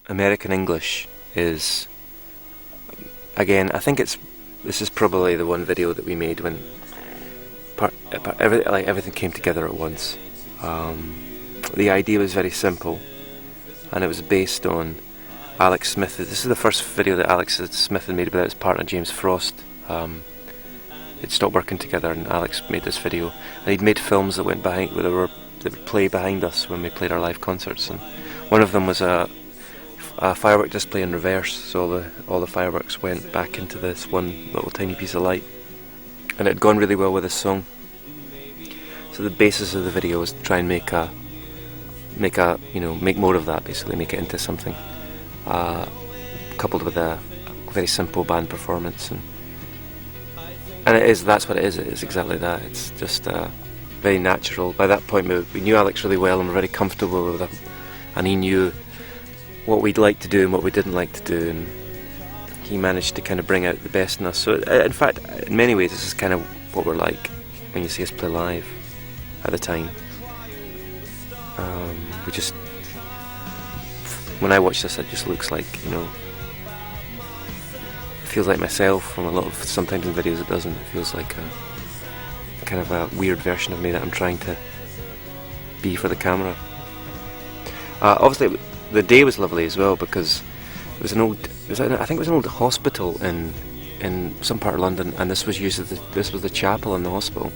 American English is, again, I think this is probably the one video that we made when everything came together at once. The idea was very simple, and it was based on Alex Smith. This is the first video that Alex Smith had made about his partner James Frost. They'd stopped working together, and Alex made this video, and he'd made films that went behind, that would play behind us when we played our live concerts. And one of them was a firework display in reverse, so all the fireworks went back into this one little tiny piece of light, and it had gone really well with this song. So the basis of the video was to try and make more of that, basically make it into something, coupled with a very simple band performance, and that's what it is. It is exactly that. It's just very natural. By that point, we knew Alex really well and were very comfortable with him, and he knew what we'd like to do and what we didn't like to do, and he managed to kind of bring out the best in us. So in fact, in many ways, this is kind of what we're like when you see us play live at the time. When I watch this, it just looks like, it feels like myself. From sometimes in videos it doesn't. It feels like a kind of a weird version of me that I'm trying to be for the camera. Obviously, the day was lovely as well, because it was I think it was an old hospital in some part of London, and this was this was the chapel in the hospital,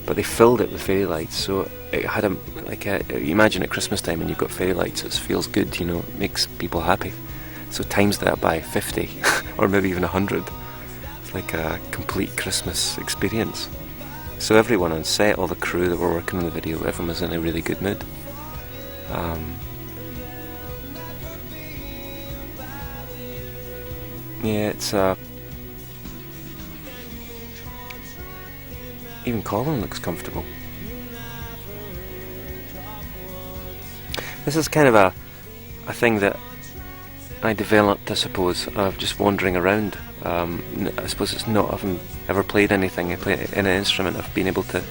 but they filled it with fairy lights, so it had you imagine at Christmas time when you've got fairy lights, it feels good, it makes people happy. So times that by 50 or maybe even 100. It's like a complete Christmas experience. So everyone on set, all the crew that were working on the video, everyone was in a really good mood. Yeah, it's even Colin looks comfortable. This is kind of a thing that I developed, I suppose, of just wandering around. I suppose it's not having ever played anything, I play in an instrument, I've been able to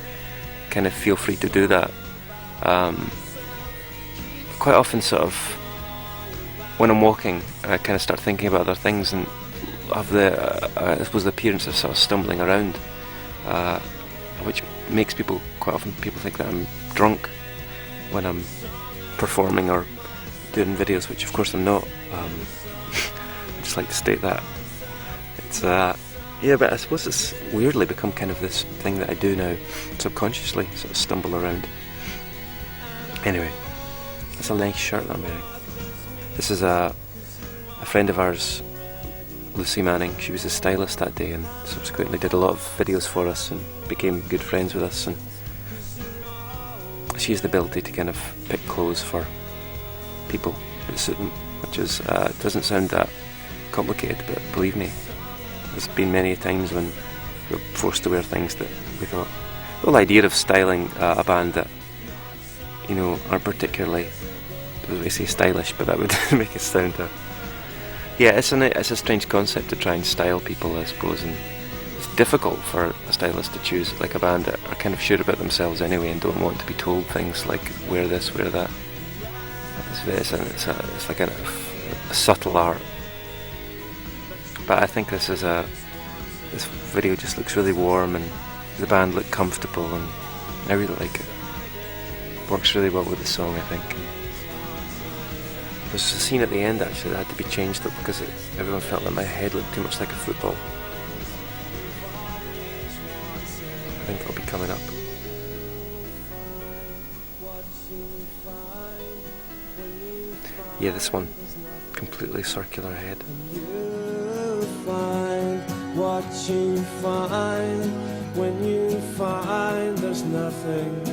kind of feel free to do that. Quite often, sort of, when I'm walking, I kind of start thinking about other things and have I suppose the appearance of sort of stumbling around, which makes quite often people think that I'm drunk when I'm performing or doing videos, which of course I'm not. I just like to state that. It's yeah, but I suppose it's weirdly become kind of this thing that I do now, subconsciously, sort of stumble around. Anyway, it's a nice shirt that I'm wearing. This is a friend of ours, Lucy Manning. She was a stylist that day and subsequently did a lot of videos for us and became good friends with us, and she has the ability to kind of pick clothes for people that suit them, which is doesn't sound that complicated, but believe me, there's been many times when we're forced to wear things that we thought, the whole idea of styling a band that aren't particularly, I say stylish, but that would make it sound yeah, it's a strange concept to try and style people, I suppose, and it's difficult for a stylist to choose like a band that are kind of sure about themselves anyway and don't want to be told things like wear this, wear that. It's like a subtle art. But I think this video just looks really warm, and the band look comfortable, and I really like it. Works really well with the song, I think. There's a scene at the end actually that had to be changed up because everyone felt that my head looked too much like a football. I think it'll be coming up. Yeah, this one, completely circular head. What you find when you find there's nothing